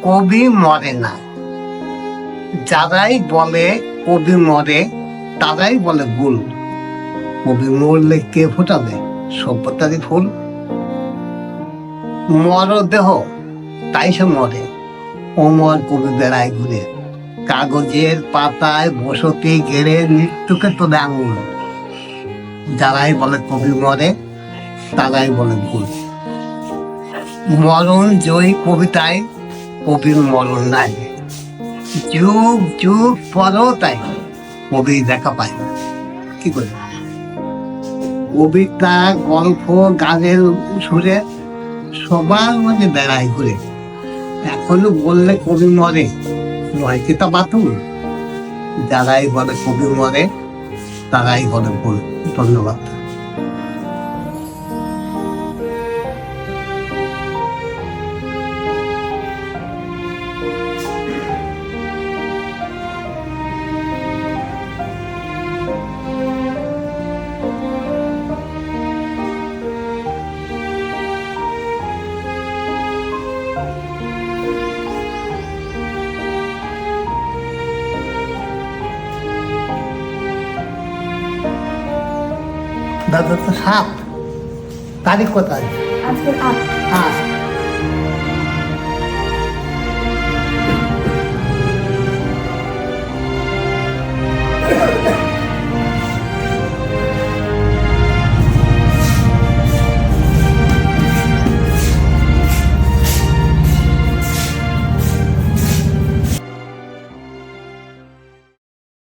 কবি মরে না। যারাই বলে কবি মরে তারাই বলে ভুল। কবি মরলে কে ফোটাবে সভ্যতারই ফুল? মর দেহ তাই সে মরে, অমর কবি বেড়ায় ঘুরে, কাগজের পাতায় বসতি গেড়ে মৃত্যুকে তো আঙুল। যারাই বলে কবি মরে তারাই বলে ভুল। মরণ জয়ী কবিতায় কবির মরণ নাই, যুগ যুগ পরও তাই কবি দেখা পায় না। কি করে কবিতা গল্প গানের সুরে সবার মধ্যে বেড়ায় ঘুরে, এখনো বললে কবি মরে নয় কি তা বাতুল? যারাই বলে কবি মরে তারাই বলে ভুল। ধন্যবাদ। দাদা তো সাত তারিখ কোথায়? আজকে 8।